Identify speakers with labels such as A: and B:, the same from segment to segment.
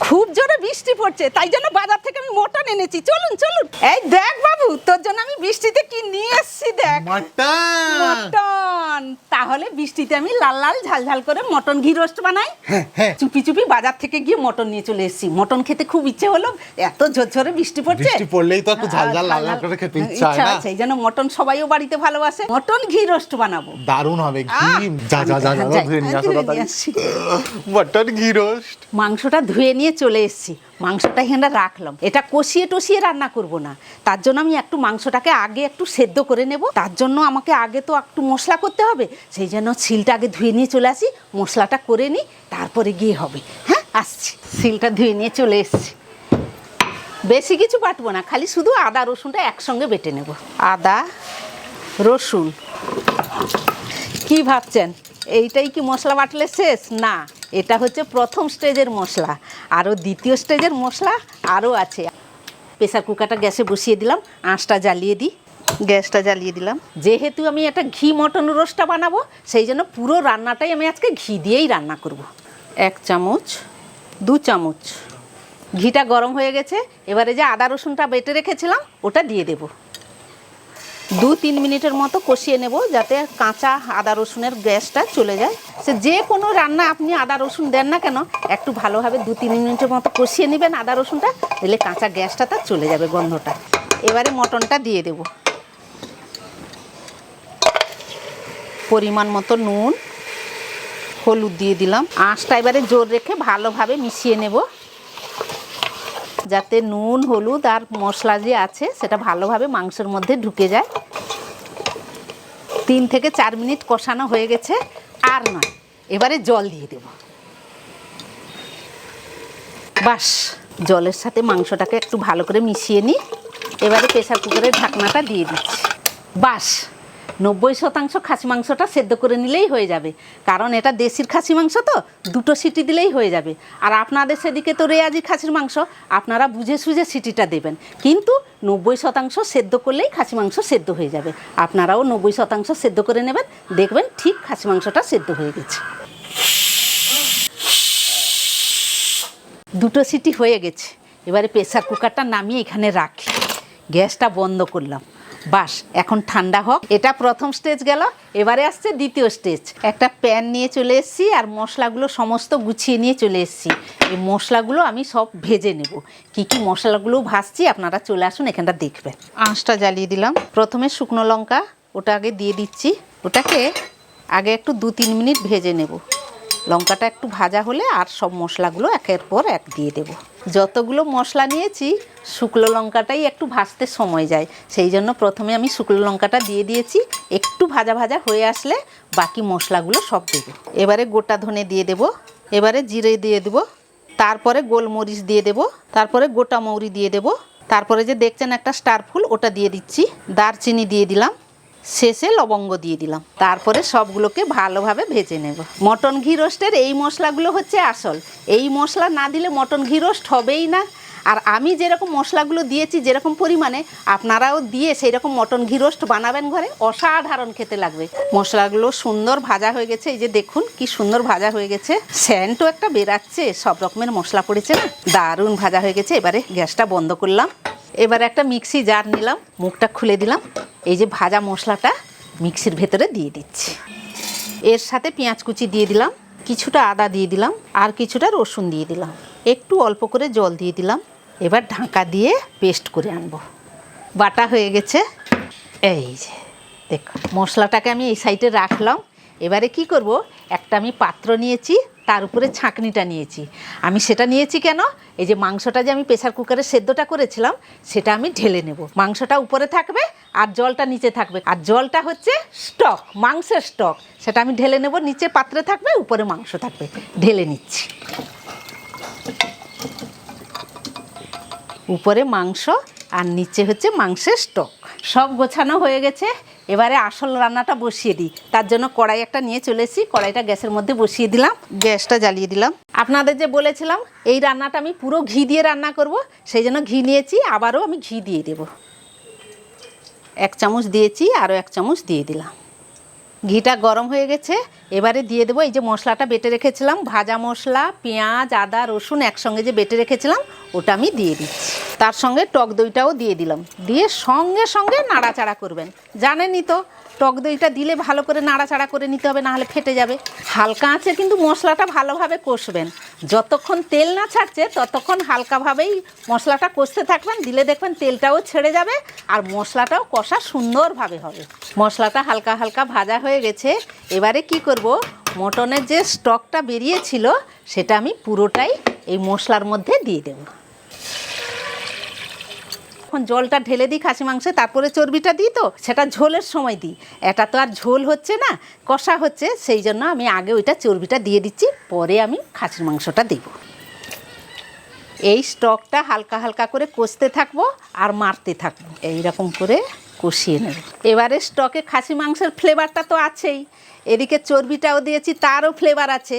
A: খুব জোরে বৃষ্টি পড়ছে, তাই জন্য বাজার থেকে আমি মটন এনেছি। চলুন চলুন। এই দেখ বাবু, তোর জন্য আমি বৃষ্টিতে কি নিয়ে এসেছি দেখ। মটন। তাহলে বৃষ্টিতে আমি লাল লাল ঝাল ঝাল করে মটন ঘি রোস্ট বানাই। চুপি চুপি বাজার থেকে গিয়ে মটন নিয়ে চলে এসেছি। মটন খেতে খুব ইচ্ছে হলো, এত ঝরঝরে বৃষ্টি পড়ছে।
B: বৃষ্টি পড়লেই তো একটু ঝাল ঝাল লাল লাল করে খেতে ইচ্ছা হয় না?
A: সেই জন্য মটন সবাইও বাড়িতে ভালোবাসে, মটন ঘি রোস্ট বানাবো।
B: দারুণ হবে। ঘি যা যা যা ধুয়ে নিয়ে আসো তাড়াতাড়ি। মটন ঘি রোস্ট।
A: মাংসটা ধুয়ে নিয়ে চলে এসেছি। মাংসটা এখানে রাখলাম। এটা কষিয়ে টষিয়ে রান্না করব না, তার জন্য আমি একটু মাংসটাকে আগে একটু সেদ্ধ করে নেব। তার জন্য আমাকে আগে তো একটু মশলা করতে হবে, সেই জন্য শিলটা আগে ধুয়ে নিয়ে চলে আসি, মশলাটা করে নিই, তারপরে গিয়ে হবে। হ্যাঁ আসছি। শিলটা ধুয়ে নিয়ে চলে এসেছি। বেশি কিছু বাটবো না, খালি শুধু আদা রসুনটা একসঙ্গে বেটে নেব। আদা রসুন। কি ভাবছেন এইটাই কি মশলা বাটলে শেষ? না, এটা হচ্ছে প্রথম স্টেজের মশলা, আরও দ্বিতীয় স্টেজের মশলা আরও আছে। প্রেসার কুকারটা গ্যাসে বসিয়ে দিলাম, আঁচটা জ্বালিয়ে দিই। গ্যাসটা জ্বালিয়ে দিলাম। যেহেতু আমি একটা ঘি মটন রোস্টটা বানাবো, সেই জন্য পুরো রান্নাটাই আমি আজকে ঘি দিয়েই রান্না করব। 1 চামচ 2 চামচ ঘিটা গরম হয়ে গেছে। এবারে যে আদা রসুনটা বেটে রেখেছিলাম ওটা দিয়ে দেব। 2-3 মিনিটের মতো কষিয়ে নেব, যাতে কাঁচা আদা রসুনের গ্যাসটা চলে যায়। সে যে কোনো রান্না আপনি আদা রসুন দেন না কেন, একটু ভালোভাবে 2-3 মিনিটের মতো কষিয়ে নেবেন আদা রসুনটা, দিলে কাঁচা গ্যাসটা তার চলে যাবে, গন্ধটা। এবারে মটনটা দিয়ে দেব। পরিমাণ মতো নুন, হলুদ দিয়ে দিলাম। আঁচটা এবারে জোর রেখে ভালোভাবে মিশিয়ে নেব, যাতে নুন হলুদ আর মশলা যে আছে সেটা ভালোভাবে মাংসের মধ্যে ঢুকে যায়। 3 থেকে 4 মিনিট কষানো হয়ে গেছে, আর নয়। এবারে জল দিয়ে দেব। বাস, জলের সাথে মাংসটাকে একটু ভালো করে মিশিয়ে নিই। এবারে প্রেসার কুকারের ঢাকনাটা দিয়ে দিচ্ছি। বাস, 90% খাসি মাংসটা সেদ্ধ করে নিলেই হয়ে যাবে, কারণ এটা দেশির খাসি মাংস তো 2টো সিটি দিলেই হয়ে যাবে। আর আপনাদের সেদিকে তো রেয়াজি খাসির মাংস, আপনারা বুঝে সুঝে সিটিটা দেবেন, কিন্তু 90% সেদ্ধ করলেই খাসি মাংস সেদ্ধ হয়ে যাবে। আপনারাও 90% সেদ্ধ করে নেবেন, দেখবেন ঠিক খাসি মাংসটা সেদ্ধ হয়ে গেছে। 2টো সিটি হয়ে গেছে। এবারে প্রেসার কুকারটা নামিয়ে এখানে রাখি, গ্যাসটা বন্ধ করলাম। বাস, এখন ঠান্ডা হোক। এটা প্রথম স্টেজ গেল, এবারে আসছে দ্বিতীয় স্টেজ। একটা প্যান নিয়ে চলে এসেছি, আর মশলাগুলো সমস্ত গুছিয়ে নিয়ে চলে এসেছি। এই মশলাগুলো আমি সব ভেজে নেব। কি কি মশলাগুলো ভাজছি আপনারা চলে আসুন, এখানটা দেখবেন। আঁচটা জ্বালিয়ে দিলাম। প্রথমে শুকনো লঙ্কা, ওটা আগে দিয়ে দিচ্ছি। ওটাকে আগে একটু 2-3 মিনিট ভেজে নেব। লঙ্কাটা একটু ভাজা হলে আর সব মশলাগুলো একের পর এক দিয়ে দেব। যতগুলো মশলা নিয়েছি শুকনো লঙ্কাটাই একটু ভাজতে সময় যায়, সেই জন্য প্রথমে আমি শুকনো লঙ্কাটা দিয়ে দিয়েছি। একটু ভাজা ভাজা হয়ে আসলে বাকি মশলাগুলো সব দেব। এবারে গোটা ধনে দিয়ে দেব, এবারে জিরে দিয়ে দেব, তারপরে গোলমরিচ দিয়ে দেব, তারপরে গোটা মৌরি দিয়ে দেব, তারপরে যে দেখছেন একটা স্টার ফুল, ওটা দিয়ে দিচ্ছি। দারচিনি দিয়ে দিলাম, শেষে লবঙ্গ দিয়ে দিলাম। তারপরে সবগুলোকে ভালোভাবে ভেজে নেব। মটন ঘি রোস্টের এই মশলাগুলো হচ্ছে আসল। এই মশলা না দিলে মটন ঘি রোস্ট হবেই না। আর আমি যেরকম মশলাগুলো দিয়েছি যেরকম পরিমাণে, আপনারাও দিয়ে সেই রকম মটন ঘি রোস্ট বানাবেন ঘরে, অসাধারণ খেতে লাগবে। মশলাগুলো সুন্দর ভাজা হয়ে গেছে, এই যে দেখুন কি সুন্দর ভাজা হয়ে গেছে। স্যান্টও একটা বেরাচ্ছে, সব রকমের মশলা পড়েছে না, দারুণ ভাজা হয়ে গেছে। এবারে গ্যাসটা বন্ধ করলাম। এবারে একটা মিক্সি জার নিলাম, মুখটা খুলে দিলাম। এই যে ভাজা মশলাটা মিক্সির ভেতরে দিয়ে দিচ্ছি। এর সাথে পেঁয়াজ কুচি দিয়ে দিলাম, কিছুটা আদা দিয়ে দিলাম, আর কিছুটা রসুন দিয়ে দিলাম, একটু অল্প করে জল দিয়ে দিলাম। এবার ঢাকা দিয়ে পেস্ট করে আনবো। বাটা হয়ে গেছে। এই যে দেখুন, মশলাটাকে আমি এই সাইডে রাখলাম। এবারে কি করব, একটা আমি পাত্র নিয়েছি, তার উপরে ছাঁকনিটা নিয়েছি। আমি সেটা নিয়েছি কেন, এই যে মাংসটা যে আমি প্রেসার কুকারে সেদ্ধটা করেছিলাম সেটা আমি ঢেলে নেব। মাংসটা উপরে থাকবে আর জলটা নিচে থাকবে, আর জলটা হচ্ছে স্টক, মাংসের স্টক, সেটা আমি ঢেলে নেব। নিচে পাত্রে থাকবে, উপরে মাংস থাকবে। ঢেলে নিচ্ছি। উপরে মাংস আর নিচে হচ্ছে মাংসের স্টক। সব গোছানো হয়ে গেছে। এবারে আসল রান্নাটা বসিয়ে দিই। তার জন্য কড়াই একটা নিয়ে চলে এসেছি, কড়াইটা গ্যাসের মধ্যে বসিয়ে দিলাম, গ্যাসটা জ্বালিয়ে দিলাম। আপনাদের যে বলেছিলাম এই রান্নাটা আমি পুরো ঘি দিয়ে রান্না করব, সেই জন্য ঘি নিয়েছি, আবারও আমি ঘি দিয়ে দেব। 1 চামচ দিয়েছি, আরও 1 চামচ দিয়ে দিলাম। ঘিটা গরম হয়ে গেছে, এবারে দিয়ে দেবো এই যে মশলাটা বেটে রেখেছিলাম, ভাজা মশলা, পেঁয়াজ, আদা, রসুন একসঙ্গে যে বেটে রেখেছিলাম ওটা আমি দিয়ে দিচ্ছি। তার সঙ্গে টক দইটাও দিয়ে দিলাম, দিয়ে সঙ্গে সঙ্গে নাড়াচাড়া করবেন। জানেনই তো টক দইটা দিলে ভালো করে নাড়াচাড়া করে নিতে হবে, নাহলে ফেটে যাবে। হালকা আঁচে কিন্তু মশলাটা ভালোভাবে কষবেন, যতক্ষণ তেল না ছাড়ছে ততক্ষণ হালকাভাবেই মশলাটা কষতে থাকবেন, দিলে দেখবেন তেলটাও ছেড়ে যাবে আর মশলাটাও কষা সুন্দরভাবে হবে। মশলাটা হালকা হালকা ভাজা হয়ে গেছে, এবারে কি করব, মটনের যে স্টকটা বেরিয়েছিল সেটা আমি পুরোটাই এই মশলার মধ্যে দিয়ে দেব। এখন জলটা ঢেলে দিই খাসি মাংসে, তারপরে চর্বিটা দিই, তো সেটা ঝোলের সময় দিই। এটা তো আর ঝোল হচ্ছে না, কষা হচ্ছে, সেই জন্য আমি আগে ওইটা চর্বিটা দিয়ে দিচ্ছি, পরে আমি খাসির মাংসটা দেব। এই স্টকটা হালকা হালকা করে কষতে থাকবো আর মারতে থাকবো, এইরকম করে কষিয়ে নেব। এবারে স্টকে খাসি মাংসের ফ্লেভারটা তো আছেই, এদিকে চর্বিটাও দিয়েছি, তারও ফ্লেভার আছে।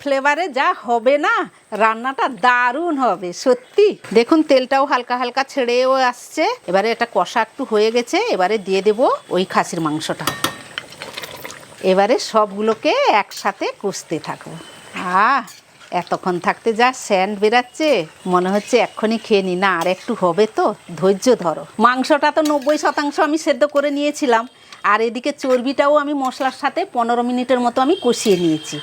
A: ফ্লেভারে যা হবে না, রান্নাটা দারুণ হবে সত্যি। দেখুন তেলটাও হালকা হালকা ছেড়েও আসছে, এবারে এটা কষা একটু হয়ে গেছে, এবারে দিয়ে দেব ওই খাসির মাংসটা। এবারে সবগুলোকে একসাথে কষতে থাকবো। এতক্ষণ থাকতে যা স্যান্ড বেরাচ্ছে, মনে হচ্ছে এক্ষুনি খেয়ে নি, না আর একটু হবে, তো ধৈর্য ধরো। মাংসটা তো 90% আমি সেদ্ধ করে নিয়েছিলাম, আর এদিকে চর্বিটাও আমি মশলার সাথে 15 মিনিটের মতো আমি কষিয়ে নিয়েছি।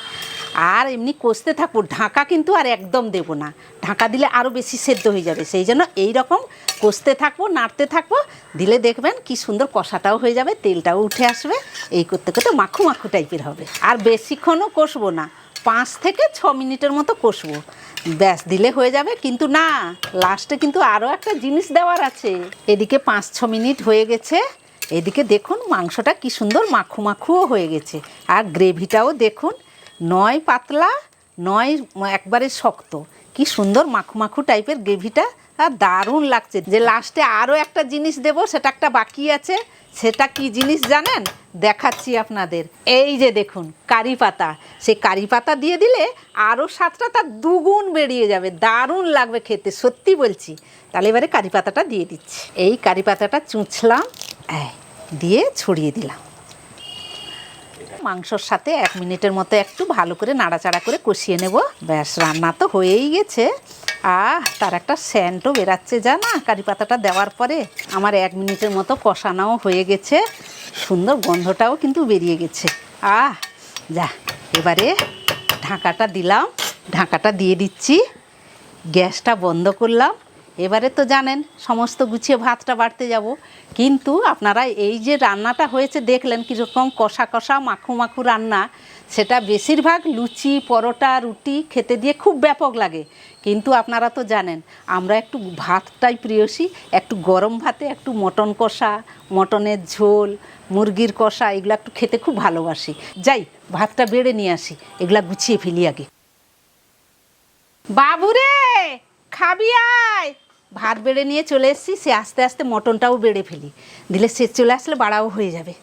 A: আর এমনি কষতে থাকবো, ঢাকা কিন্তু আর একদম দেবো না, ঢাকা দিলে আরও বেশি সেদ্ধ হয়ে যাবে। সেই জন্য এইরকম কষতে থাকবো, নাড়তে থাকবো, দিলে দেখবেন কি সুন্দর কষাটাও হয়ে যাবে, তেলটাও উঠে আসবে, এই করতে করতে মাখু মাখু টাইপের হবে। আর বেশিক্ষণও কষবো না, 5 থেকে 6 মিনিটের মতো কষবো, ব্যাস দিলে হয়ে যাবে। কিন্তু না, লাস্টে কিন্তু আরও একটা জিনিস দেওয়ার আছে। এদিকে 5-6 মিনিট হয়ে গেছে, এদিকে দেখুন মাংসটা কি সুন্দর মাখু মাখুও হয়ে গেছে, আর গ্রেভিটাও দেখুন, নয় পাতলা নয় একবারে শক্ত, কি সুন্দর মাখু মাখু টাইপের গ্রেভিটা, আর দারুণ লাগছে। যে লাস্টে আরও একটা জিনিস দেবো, সেটা একটা বাকি আছে, সেটা কি জিনিস জানেন, দেখাচ্ছি আপনাদের। এই যে দেখুন কারি পাতা, সেই কারি পাতা দিয়ে দিলে আরও স্বাদটা তার দুগুণ বেরিয়ে যাবে, দারুণ লাগবে খেতে, সত্যি বলছি। তাহলে এবারে কারি পাতাটা দিয়ে দিচ্ছি, এই কারি পাতাটা চুঁচলাম, দিয়ে ছড়িয়ে দিলাম। মাংসর সাথে 1 মিনিটের মতো একটু ভালো করে নাড়াচাড়া করে কষিয়ে নেব, ব্যাস রান্না তো হয়েই গেছে। তার একটা স্যান্টও বেরাচ্ছে যা না কারি পাতাটা দেওয়ার পরে। আমার 1 মিনিটের মতো কষানোও হয়ে গেছে, সুন্দর গন্ধটাও কিন্তু বেরিয়ে গেছে। যা, এবারে ঢাকাটা দিলাম, ঢাকাটা দিয়ে দিচ্ছি, গ্যাসটা বন্ধ করলাম। এবারে তো জানেন সমস্ত গুছিয়ে ভাতটা বাড়তে যাব, কিন্তু আপনারা এই যে রান্নাটা হয়েছে দেখলেন কীরকম কষা কষা মাখু মাখু রান্না, সেটা বেশিরভাগ লুচি, পরোটা, রুটি খেতে দিয়ে খুব ব্যাপক লাগে। কিন্তু আপনারা তো জানেন আমরা একটু ভাতটাই প্রিয়সী, একটু গরম ভাতে একটু মটন কষা, মটনের ঝোল, মুরগির কষা, এগুলো একটু খেতে খুব ভালোবাসি। যাই ভাতটা বেড়ে নিয়ে আসি, এগুলা গুছিয়ে ফেলি আগে। বাবুরে খাবি আয়, ভাত বেড়ে নিয়ে চলে এসেছি, সে আস্তে আস্তে মটনটাও বেড়ে ফেলি, দিলে সে চলে আসলে বাড়াও হয়ে যাবে।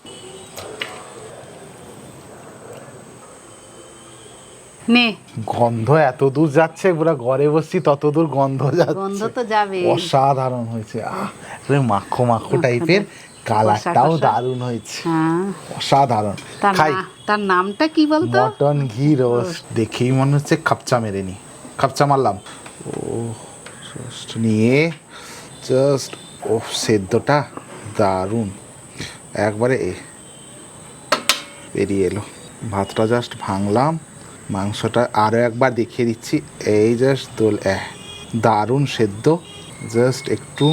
A: নে,
C: গন্ধ এত দূর যাচ্ছে, পুরো ঘরে বসছি তত দূর গন্ধ যাচ্ছে,
A: গন্ধ তো যাবে।
C: অসাধারণ হয়েছে, মাখো মাখো টাইপের, কালারটাও দারুণ হয়েছে, অসাধারণ। খাই,
A: তার নামটা কি বলতো?
C: মটন ঘি রোস্ট। দেখেই মনে হচ্ছে খাপচা মেরে নি, খাপচা মারলাম। জাস্ট নিয়ে জাস্ট সেদ্ধটা দারুণ একবারে বেরিয়ে এলো। ভাতটা জাস্ট ভাঙলাম, মাংসটা আরও একবার দেখিয়ে দিচ্ছি, এই জাস্ট দারুণ সেদ্ধ। জাস্ট একটু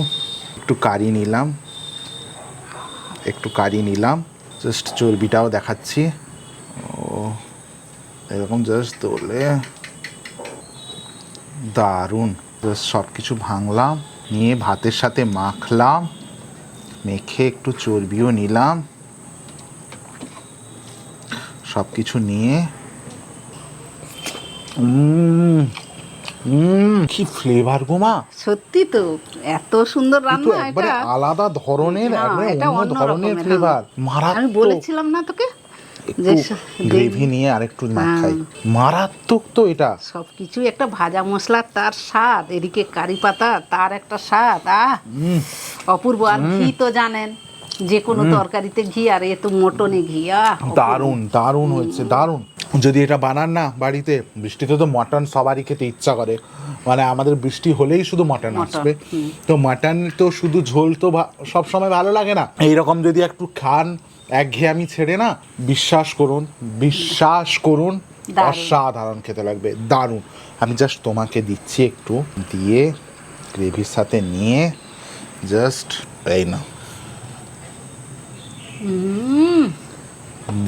C: কারি নিলাম, জাস্ট চর্বিটাও দেখাচ্ছি, এরকম জাস্ট দোলে দারুণ। জাস্ট সব কিছু ভাঙলাম, নিয়ে ভাতের সাথে মাখলাম, মেখে একটু চর্বিও নিলাম, সব কিছু নিয়ে কি ফ্লেভার গো মা,
A: সত্যি তো এত সুন্দর রান্না,
C: একবারে
A: এটা
C: আলাদা ধরনের, একবারে অন্য ধরনের ফ্লেভার।
A: আমি বলেছিলাম না তোকে,
C: গ্রেভি নিয়ে আরেকটু মাখাই, মারাত্মক তো এটা।
A: সবকিছু একটা ভাজা মশলা তার স্বাদ, এদিকে কারি পাতা তার একটা স্বাদ, অপূর্ব। আর ঘি তো জানেন যে কোনো তরকারিতে ঘি, আর এ তো মটনে ঘি।
C: দারুণ দারুণ হয়েছে, দারুণ। যদি এটা বানান না বাড়িতে, বৃষ্টিতে তো মটন সবারই খেতে ইচ্ছা করে, মানে আমাদের বৃষ্টি হলেই শুধু মটন আসবে। তো মটন তো শুধু ঝোল তো সব সময় ভালো লাগে না, এইরকম যদি একটু খান একঘেয়েমি ছেড়ে না, বিশ্বাস করুন
A: দারুণ।
C: অসাধারণ খেতে লাগবে, দারুণ। আমি জাস্ট তোমাকে দিচ্ছি একটু, দিয়ে গ্রেভির সাথে নিয়ে জাস্ট এই না,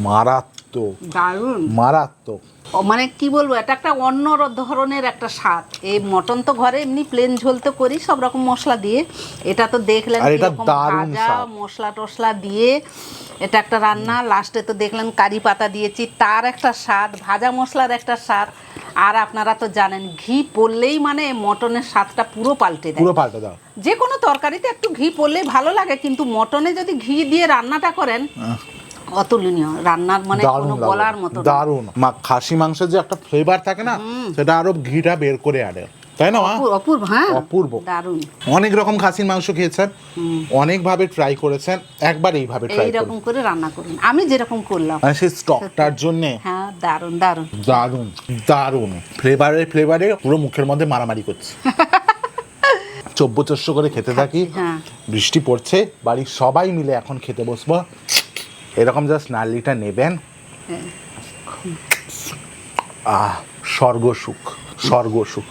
C: মারাত্মক
A: দারুণ
C: মারাত্মক।
A: মানে কি বলবো, এটা একটা অন্য ধরনের একটা স্বাদ। এই মটন তো ঘরে এমনি প্লেন ঝোল তো করি সব রকম মশলা দিয়ে, এটা তো দেখলেন
C: আর এটা
A: কিরকম
C: দারুণ
A: ভাজা
C: স্বাদ।
A: মশলা টশলা দিয়ে এটা একটা রান্না। লাস্টে তো দেখলেন কারি পাতা দিয়েছি, তার একটা স্বাদ, ভাজা মশলার একটা স্বাদ। আর আপনারা তো জানেন ঘি পড়লেই মানে মটনের স্বাদটা পুরো পাল্টে দেয়।
C: পুরো পাল্টে দাও।
A: যে কোনো তরকারিতে একটু ঘি পড়লেই ভালো লাগে, কিন্তু মটনে যদি ঘি দিয়ে রান্নাটা করেন অতুলনীয় রান্নার, মানে কোনো বলার মতো না।
C: দারুণ। খাসি মাংসের যে একটা ফ্লেভার থাকে না, সেটা আরো ঘিটা বের করে আনে, তাই না?
A: অপূর্ব, হ্যাঁ
C: অপূর্ব।
A: দারুণ।
C: অনেক রকম খাসির মাংস খেয়েছেন, অনেক ভাবে ট্রাই করেছেন, একবার এইভাবে ট্রাই করুন,
A: এইরকম করে রান্না করুন, আমি যেরকম করলাম।
C: মানে সেই স্টকটার জন্য
A: হ্যাঁ দারুণ দারুণ
C: দারুণ দারুণ। ফ্লেভারে পুরো মুখের মধ্যে মারামারি করছে। চব্বচস্য করে খেতে থাকি।
A: হ্যাঁ।
C: বৃষ্টি পড়ছে, বাড়ির সবাই মিলে এখন খেতে বসবো। এরকম জাস্ট নালিটা নেবেন, স্বর্গসুখ স্বর্গসুখ।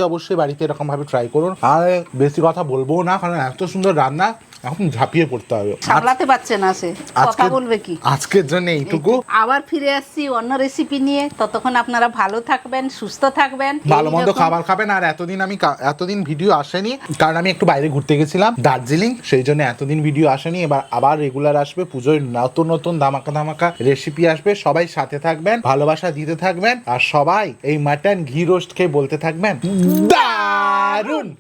C: অবশ্যই বাড়িতে এরকম ভাবে ট্রাই করুন। আর বেশি কথা বলবো না, কারণ এত সুন্দর রান্না, এখন ঝাঁপিয়ে পড়তে হবে।
A: সামলাতে পারছে না, সে কথা বলবে কি।
C: আজকের জন্য এইটুকু।
A: আবার ফিরে আসছি অন্য রেসিপি নিয়ে, ততক্ষণ আপনারা ভালো থাকবেন, সুস্থ থাকবেন,
C: ভালো মন্দ
A: এইরকম-
C: খাবার খাবেন। আর এতদিন ভিডিও আসেনি, কারণ আমি একটু বাইরে ঘুরতে গেছিলাম দার্জিলিং, সেই জন্য এতদিন ভিডিও আসেনি। এবার আবার রেগুলার আসবে, পুজোর নতুন ধামাকা রেসিপি আসবে। সবাই সাথে থাকবেন, ভালোবাসা দিতে থাকবেন, আর সবাই এই মাটন ঘি রোস্ট খেয়ে বলতে থাকবেন দারুণ।